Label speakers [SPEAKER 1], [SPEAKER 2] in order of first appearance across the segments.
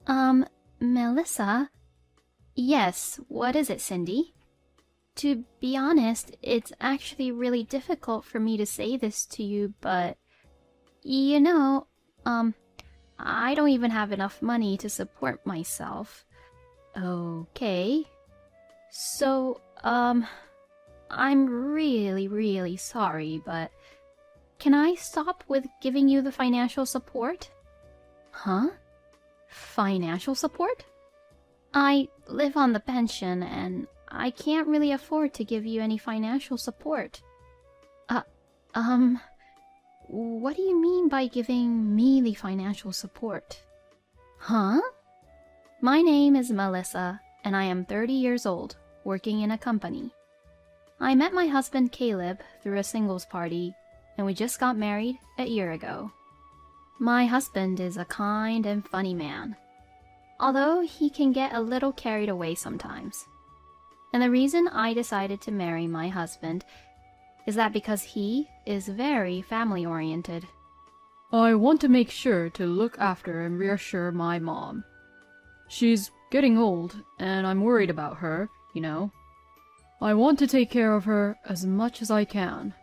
[SPEAKER 1] Um, Melissa? Yes, what is it, Cindy? To be honest, it's actually really difficult for me to say this to you, but you know, um, I don't even have enough money to support myself. Okay. So, I'm really, really sorry, but can I stop with giving you the financial support? Huh? Financial support? I live on the pension and I can't really afford to give you any financial support. Uh, um, what do you mean by giving me the financial support? Huh? My name is Melissa and I am 30 years old, working in a company. I met my husband Caleb through a singles party and we just got married a year ago. My husband is a kind and funny man, although he can get a little carried away sometimes. And the reason I decided to marry my husband is that because he is very family-oriented.
[SPEAKER 2] I want to make sure to look after and reassure my mom. She's getting old, and I'm worried about her, you know. I want to take care of her as much as I can.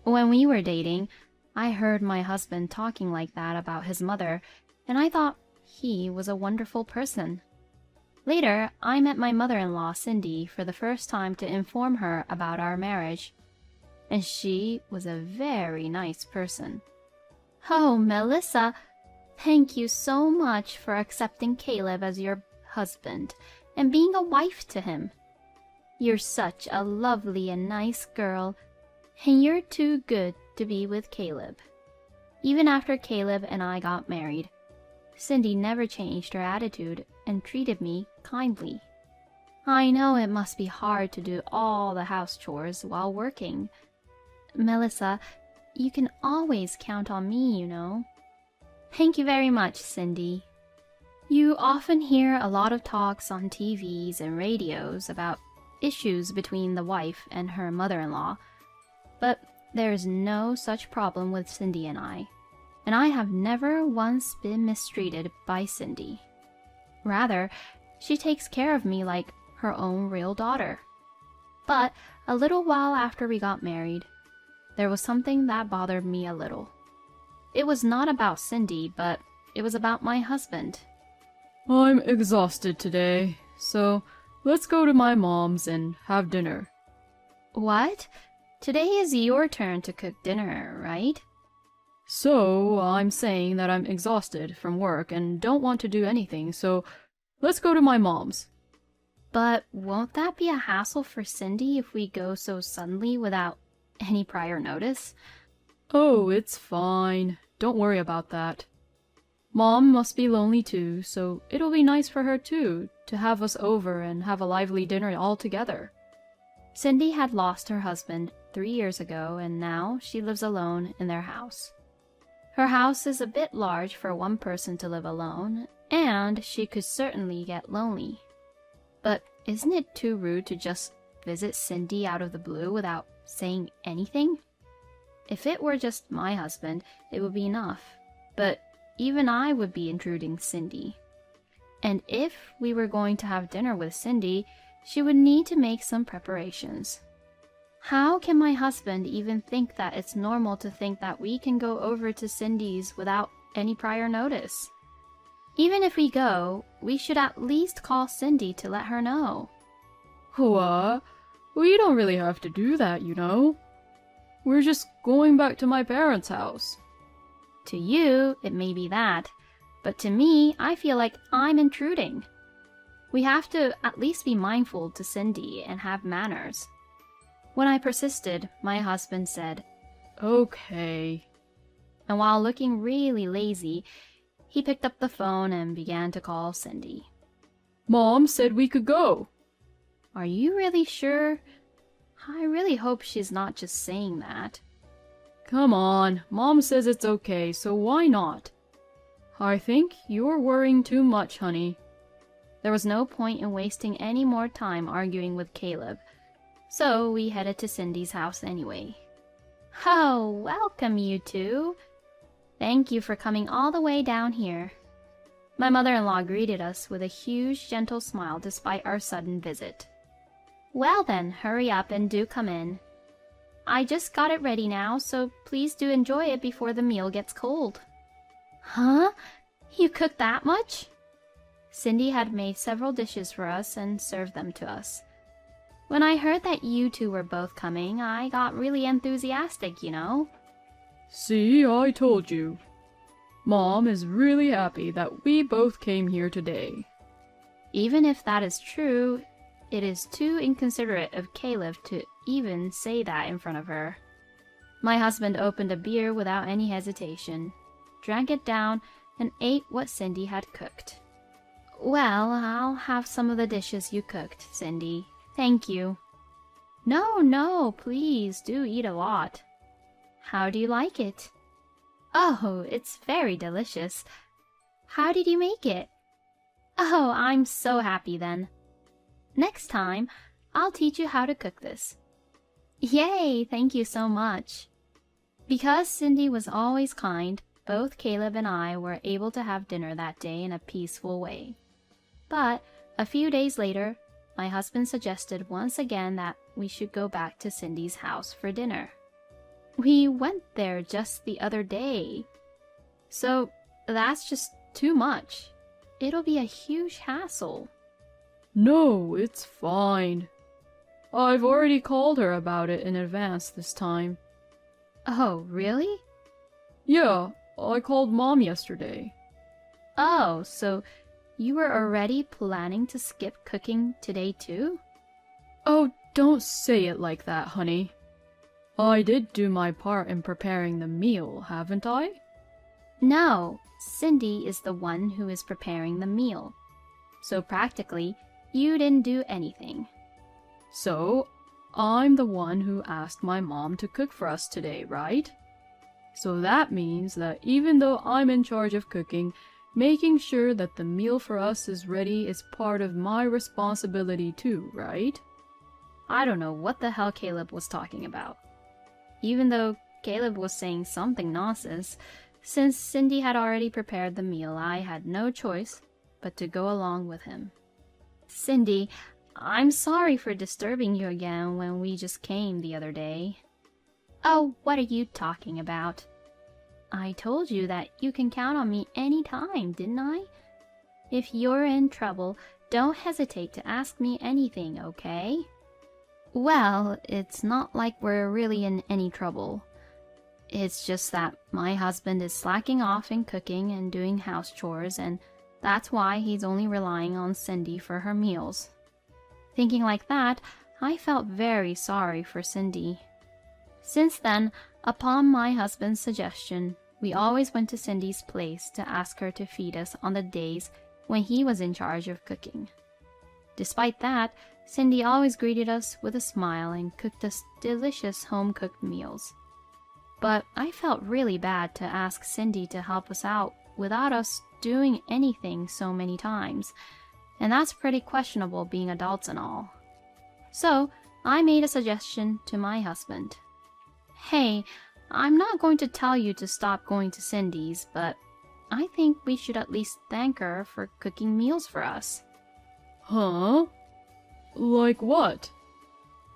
[SPEAKER 1] When we were dating, I heard my husband talking like that about his mother, and I thought he was a wonderful person. Later, I met my mother-in-law, Cindy, for the first time to inform her about our marriage, and she was a very nice person. Oh, Melissa, thank you so much for accepting Caleb as your husband and being a wife to him. You're such a lovely and nice girl, and you're too good to be with Caleb. Even after Caleb and I got married, Cindy never changed her attitude and treated me kindly. I know it must be hard to do all the house chores while working. Melissa, you can always count on me, you know. Thank you very much, Cindy. You often hear a lot of talks on TVs and radios about issues between the wife and her mother-in-law, but there's no such problem with Cindy and I have never once been mistreated by Cindy. Rather, she takes care of me like her own real daughter. But a little while after we got married, there was something that bothered me a little. It was not about Cindy, but it was about my husband.
[SPEAKER 2] I'm exhausted today, so let's go to my mom's and have dinner.
[SPEAKER 1] What? Today is your turn to cook dinner, right?
[SPEAKER 2] So, I'm saying that I'm exhausted from work and don't want to do anything, so let's go to my mom's.
[SPEAKER 1] But won't that be a hassle for Cindy if we go so suddenly without any prior notice?
[SPEAKER 2] Oh, it's fine. Don't worry about that. Mom must be lonely too, so it'll be nice for her too to have us over and have a lively dinner all together.
[SPEAKER 1] Cindy had lost her husband 3 years ago, and now she lives alone in their house. Her house is a bit large for one person to live alone, and she could certainly get lonely. But isn't it too rude to just visit Cindy out of the blue without saying anything? If it were just my husband, it would be enough, but even I would be intruding Cindy. And if we were going to have dinner with Cindy, she would need to make some preparations. How can my husband even think that it's normal to think that we can go over to Cindy's without any prior notice? Even if we go, we should at least call Cindy to let her know.
[SPEAKER 2] What? We don't really have to do that, you know. We're just going back to my parents' house.
[SPEAKER 1] To you, it may be that, but to me, I feel like I'm intruding. We have to at least be mindful to Cindy and have manners. When I persisted, my husband said,
[SPEAKER 2] Okay.
[SPEAKER 1] And while looking really lazy, he picked up the phone and began to call Cindy.
[SPEAKER 2] Mom said we could go.
[SPEAKER 1] Are you really sure? I really hope she's not just saying that.
[SPEAKER 2] Come on, Mom says it's okay, so why not? I think you're worrying too much, honey.
[SPEAKER 1] There was no point in wasting any more time arguing with Caleb, so we headed to Cindy's house anyway. Oh, welcome you two. Thank you for coming all the way down here. My mother-in-law greeted us with a huge, gentle smile despite our sudden visit. Well then, hurry up and do come in. I just got it ready now, so please do enjoy it before the meal gets cold. Huh? You cooked that much? Cindy had made several dishes for us and served them to us. When I heard that you two were both coming, I got really enthusiastic, you know.
[SPEAKER 2] See, I told you. Mom is really happy that we both came here today.
[SPEAKER 1] Even if that is true, it is too inconsiderate of Caleb to even say that in front of her. My husband opened a beer without any hesitation, drank it down, and ate what Cindy had cooked. Well, I'll have some of the dishes you cooked, Cindy. Thank you. No, please do eat a lot. How do you like it? Oh, it's very delicious. How did you make it? Oh, I'm so happy then. Next time, I'll teach you how to cook this. Yay, thank you so much. Because Cindy was always kind, both Caleb and I were able to have dinner that day in a peaceful way. But a few days later, my husband suggested once again that we should go back to Cindy's house for dinner. We went there just the other day. So that's just too much. It'll be a huge hassle.
[SPEAKER 2] No, it's fine. I've already called her about it in advance this time.
[SPEAKER 1] Oh, really?
[SPEAKER 2] Yeah, I called Mom yesterday.
[SPEAKER 1] Oh, so you were already planning to skip cooking today too?
[SPEAKER 2] Oh, don't say it like that, honey. I did do my part in preparing the meal, haven't I?
[SPEAKER 1] No, Cindy is the one who is preparing the meal. So practically, you didn't do anything.
[SPEAKER 2] So, I'm the one who asked my mom to cook for us today, right? So that means that even though I'm in charge of cooking, making sure that the meal for us is ready is part of my responsibility too, right?
[SPEAKER 1] I don't know what the hell Caleb was talking about. Even though Caleb was saying something nonsense, since Cindy had already prepared the meal, I had no choice but to go along with him. Cindy, I'm sorry for disturbing you again when we just came the other day. Oh, what are you talking about? I told you that you can count on me any time, didn't I? If you're in trouble, don't hesitate to ask me anything, okay? Well, it's not like we're really in any trouble. It's just that my husband is slacking off in cooking and doing house chores, and that's why he's only relying on Cindy for her meals. Thinking like that, I felt very sorry for Cindy. Since then, upon my husband's suggestion, we always went to Cindy's place to ask her to feed us on the days when he was in charge of cooking. Despite that, Cindy always greeted us with a smile and cooked us delicious home-cooked meals. But I felt really bad to ask Cindy to help us out without us doing anything so many times, and that's pretty questionable being adults and all. So I made a suggestion to my husband. Hey, I'm not going to tell you to stop going to Cindy's, but I think we should at least thank her for cooking meals for us.
[SPEAKER 2] Huh? Like what?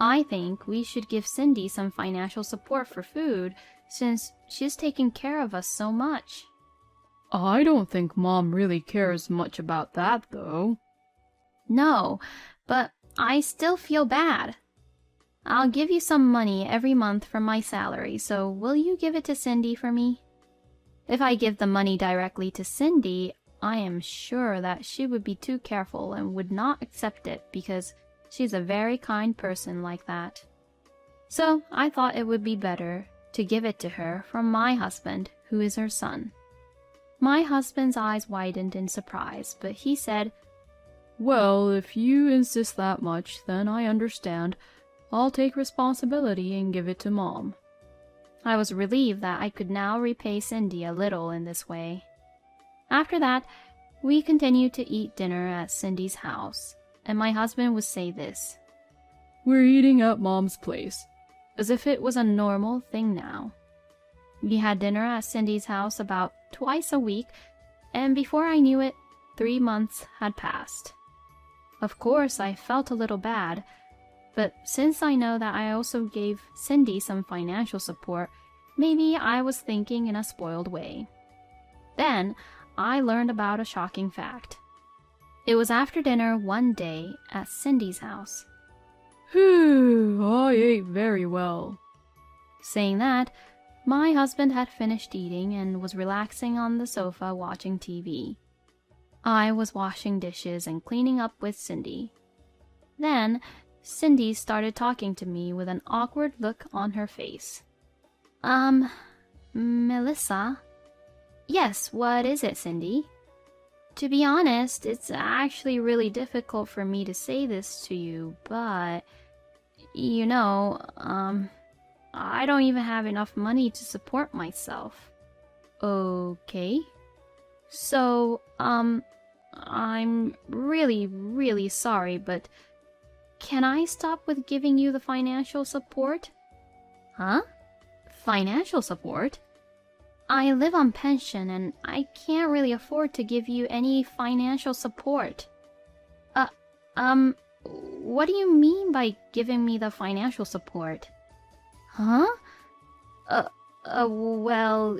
[SPEAKER 1] I think we should give Cindy some financial support for food, since she's taken care of us so much.
[SPEAKER 2] I don't think Mom really cares much about that, though.
[SPEAKER 1] No, but I still feel bad. I'll give you some money every month from my salary, so will you give it to Cindy for me? If I give the money directly to Cindy, I am sure that she would be too careful and would not accept it because she's a very kind person like that. So I thought it would be better to give it to her from my husband, who is her son. My husband's eyes widened in surprise, but he said,
[SPEAKER 2] Well, if you insist that much, then I understand. I'll take responsibility and give it to Mom.
[SPEAKER 1] I was relieved that I could now repay Cindy a little in this way. After that, we continued to eat dinner at Cindy's house, and my husband would say this:
[SPEAKER 2] We're eating at Mom's place.
[SPEAKER 1] as if it was a normal thing now. We had dinner at Cindy's house about twice a week, and before I knew it, 3 months had passed. Of course, I felt a little bad, but since I know that I also gave Cindy some financial support, maybe I was thinking in a spoiled way. Then, I learned about a shocking fact. It was after dinner one day at Cindy's house.
[SPEAKER 2] Phew, I ate very well.
[SPEAKER 1] Saying that, my husband had finished eating and was relaxing on the sofa watching TV. I was washing dishes and cleaning up with Cindy. Then, Cindy started talking to me with an awkward look on her face. Melissa? Yes, what is it, Cindy? To be honest, it's actually really difficult for me to say this to you, but, I don't even have enough money to support myself. Okay. So, I'm really, really sorry, but can I stop with giving you the financial support? Huh? Financial support? I live on pension and I can't really afford to give you any financial support. What do you mean by giving me the financial support? Huh? Well,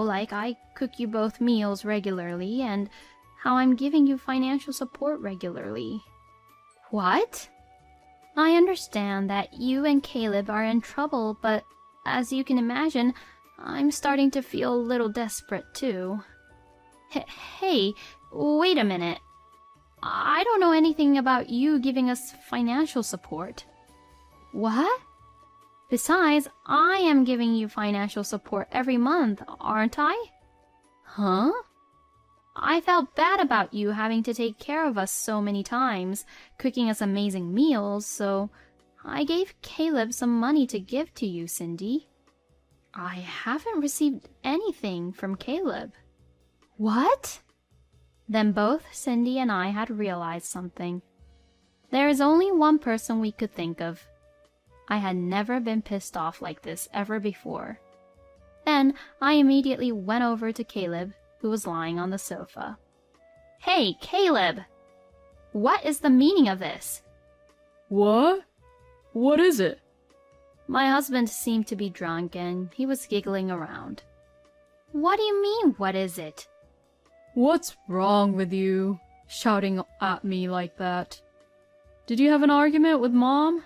[SPEAKER 1] like I cook you both meals regularly and how I'm giving you financial support regularly. What? I understand that you and Caleb are in trouble, but as you can imagine, I'm starting to feel a little desperate too. Hey, wait a minute. I don't know anything about you giving us financial support. What? Besides, I am giving you financial support every month, aren't I? Huh? I felt bad about you having to take care of us so many times, cooking us amazing meals, so I gave Caleb some money to give to you, Cindy. I haven't received anything from Caleb. What? Then both Cindy and I had realized something. There is only one person we could think of. I had never been pissed off like this ever before. Then I immediately went over to Caleb, who was lying on the sofa. Hey, Caleb! What is the meaning of this?
[SPEAKER 2] What? What is it?
[SPEAKER 1] My husband seemed to be drunk and he was giggling around. What do you mean, what is it?
[SPEAKER 2] What's wrong with you? Shouting at me like that. Did you have an argument with Mom?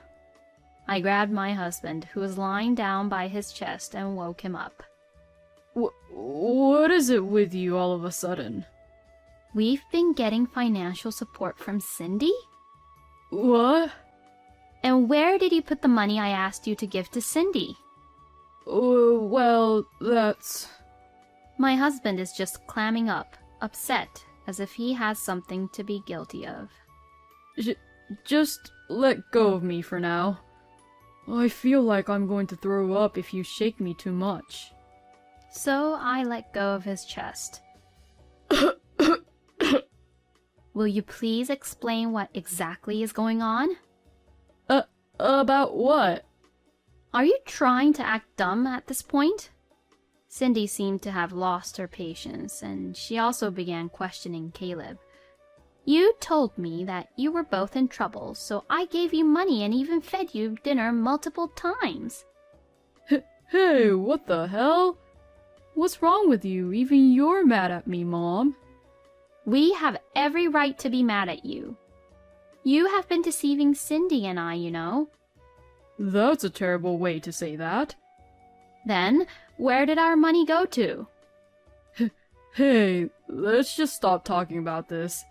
[SPEAKER 1] I grabbed my husband, who was lying down by his chest, and woke him up.
[SPEAKER 2] What is it with you all of a sudden?
[SPEAKER 1] We've been getting financial support from Cindy?
[SPEAKER 2] What?
[SPEAKER 1] And where did you put the money I asked you to give to Cindy?
[SPEAKER 2] Well, that's...
[SPEAKER 1] My husband is just clamming up, upset, as if he has something to be guilty of.
[SPEAKER 2] Just let go of me for now. I feel like I'm going to throw up if you shake me too much.
[SPEAKER 1] So I let go of his chest. Will you please explain what exactly is going on?
[SPEAKER 2] About what?
[SPEAKER 1] Are you trying to act dumb at this point? Cindy seemed to have lost her patience, and she also began questioning Caleb. You told me that you were both in trouble, so I gave you money and even fed you dinner multiple times.
[SPEAKER 2] Hey, what the hell? What's wrong with you? Even you're mad at me, Mom.
[SPEAKER 1] We have every right to be mad at you. You have been deceiving Cindy and I,
[SPEAKER 2] That's a terrible way to say that.
[SPEAKER 1] Then, where did our money go to?
[SPEAKER 2] Hey, let's just stop talking about this.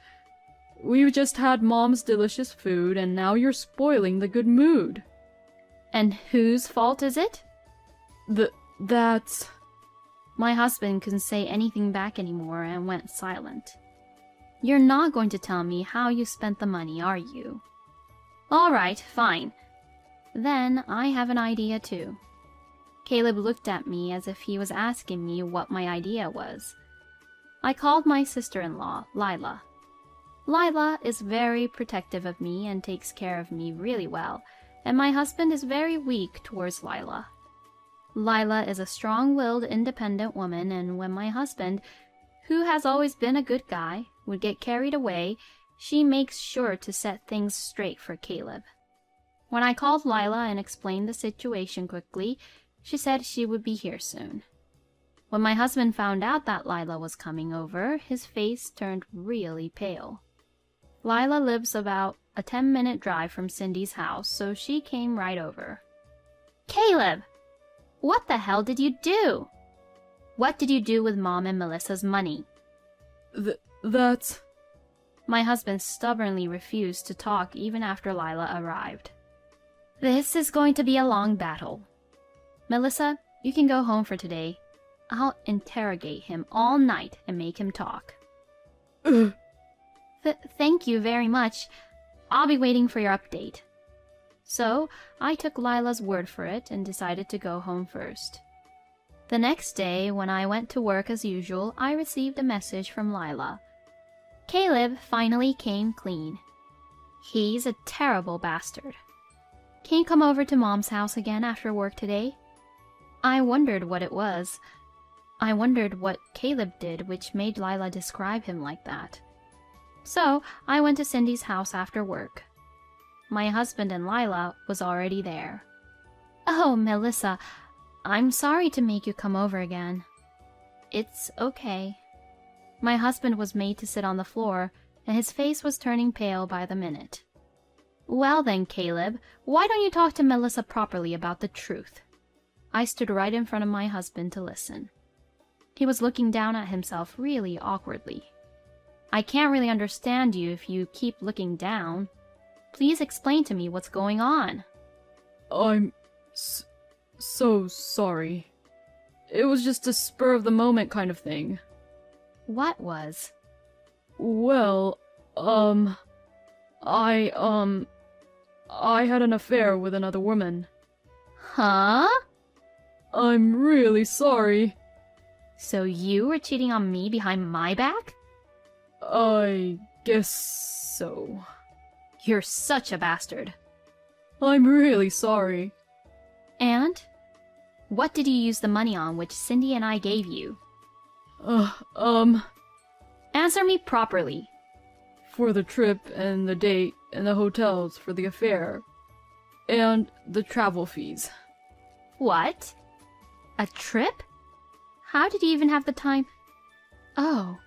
[SPEAKER 2] We've just had Mom's delicious food and now you're spoiling the good mood.
[SPEAKER 1] And whose fault is it?
[SPEAKER 2] That's...
[SPEAKER 1] My husband couldn't say anything back anymore and went silent. You're not going to tell me how you spent the money, are you? All right, fine. Then I have an idea too. Caleb looked at me as if he was asking me what my idea was. I called my sister-in-law, Lila. Lila is very protective of me and takes care of me really well, and my husband is very weak towards Lila. Lila is a strong-willed, independent woman, and when my husband, who has always been a good guy, would get carried away, she makes sure to set things straight for Caleb. When I called Lila and explained the situation quickly, she said she would be here soon. When my husband found out that Lila was coming over, his face turned really pale. Lila lives about a 10-minute drive from Cindy's house, so she came right over. Caleb! What the hell did you do? What did you do with Mom and Melissa's money?
[SPEAKER 2] That's...
[SPEAKER 1] My husband stubbornly refused to talk even after Lila arrived. This is going to be a long battle. Melissa, you can go home for today. I'll interrogate him all night and make him talk. Thank you very much. I'll be waiting for your update. So, I took Lila's word for it and decided to go home first. The next day, when I went to work as usual, I received a message from Lila. Caleb finally came clean. He's a terrible bastard. Can you come over to Mom's house again after work today? I wondered what it was. I wondered what Caleb did which made Lila describe him like that. So, I went to Cindy's house after work. My husband and Lila was already there. Oh, Melissa, I'm sorry to make you come over again. It's okay. My husband was made to sit on the floor, and his face was turning pale by the minute. Well then, Caleb, why don't you talk to Melissa properly about the truth? I stood right in front of my husband to listen. He was looking down at himself really awkwardly. I can't really understand you if you keep looking down. Please explain to me what's going on.
[SPEAKER 2] I'm so sorry. It was just a spur of the moment kind of thing.
[SPEAKER 1] What was?
[SPEAKER 2] Well, I had an affair with another woman.
[SPEAKER 1] Huh?
[SPEAKER 2] I'm really sorry.
[SPEAKER 1] So you were cheating on me behind my back?
[SPEAKER 2] I guess so.
[SPEAKER 1] You're such a bastard.
[SPEAKER 2] I'm really sorry.
[SPEAKER 1] And? What did you use the money on which Cindy and I gave you? Answer me properly.
[SPEAKER 2] For the trip and the date and the hotels for the affair. And the travel fees.
[SPEAKER 1] What? A trip? How did you even have the time? Oh.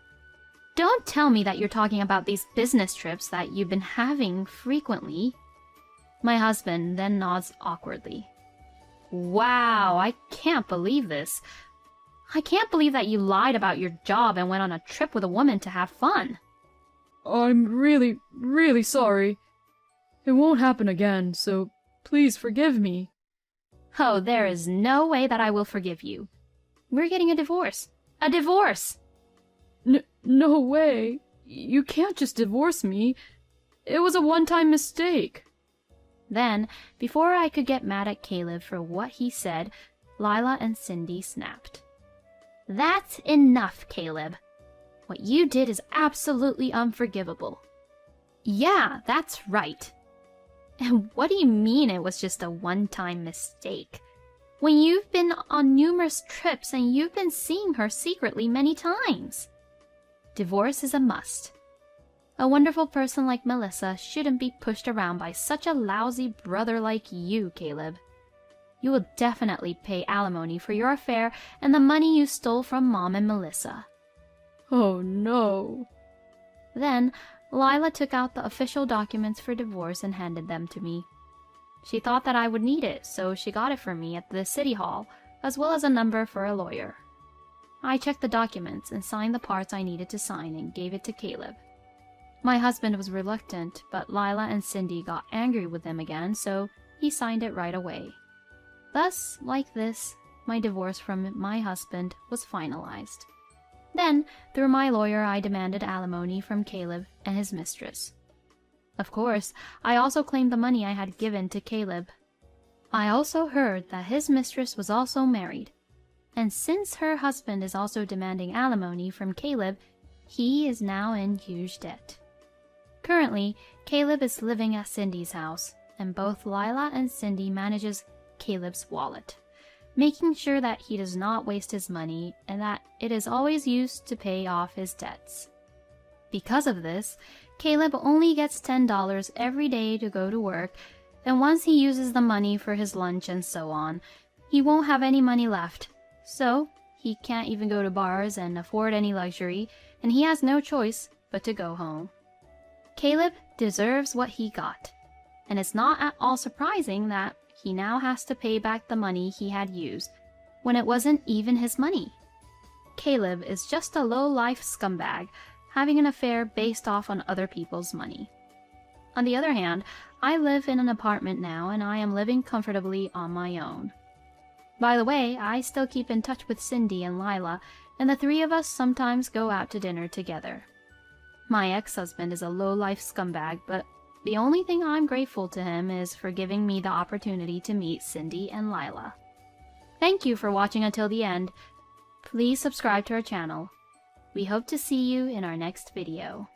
[SPEAKER 1] Don't tell me that you're talking about these business trips that you've been having frequently. My husband then nods awkwardly. Wow, I can't believe this. I can't believe that you lied about your job and went on a trip with a woman to have fun.
[SPEAKER 2] I'm really sorry. It won't happen again, so please forgive me.
[SPEAKER 1] Oh, there is no way that I will forgive you. We're getting a divorce. A divorce!
[SPEAKER 2] No way. You can't just divorce me. It was a one-time mistake.
[SPEAKER 1] Then, before I could get mad at Caleb for what he said, Lila and Cindy snapped. That's enough, Caleb. What you did is absolutely unforgivable. Yeah, that's right. And what do you mean it was just a one-time mistake? When you've been on numerous trips and you've been seeing her secretly many times. Divorce is a must. A wonderful person like Melissa shouldn't be pushed around by such a lousy brother like you, Caleb. You will definitely pay alimony for your affair and the money you stole from Mom and Melissa.
[SPEAKER 2] Oh no.
[SPEAKER 1] Then, Lila took out the official documents for divorce and handed them to me. She thought that I would need it, so she got it for me at the city hall, as well as a number for a lawyer. I checked the documents and signed the parts I needed to sign and gave it to Caleb. My husband was reluctant, but Lila and Cindy got angry with him again, so he signed it right away. Thus, like this, my divorce from my husband was finalized. Then, through my lawyer, I demanded alimony from Caleb and his mistress. Of course, I also claimed the money I had given to Caleb. I also heard that his mistress was also married, and since her husband is also demanding alimony from Caleb, he is now in huge debt. Currently, Caleb is living at Cindy's house, and both Lila and Cindy manages Caleb's wallet, making sure that he does not waste his money and that it is always used to pay off his debts. Because of this, Caleb only gets $10 every day to go to work, and once he uses the money for his lunch and so on, he won't have any money left. So, he can't even go to bars and afford any luxury, and he has no choice but to go home. Caleb deserves what he got, and it's not at all surprising that he now has to pay back the money he had used, when it wasn't even his money. Caleb is just a low-life scumbag, having an affair based off on other people's money. On the other hand, I live in an apartment now and I am living comfortably on my own. By the way, I still keep in touch with Cindy and Lila, and the three of us sometimes go out to dinner together. My ex-husband is a low-life scumbag, but the only thing I'm grateful to him is for giving me the opportunity to meet Cindy and Lila. Thank you for watching until the end. Please subscribe to our channel. We hope to see you in our next video.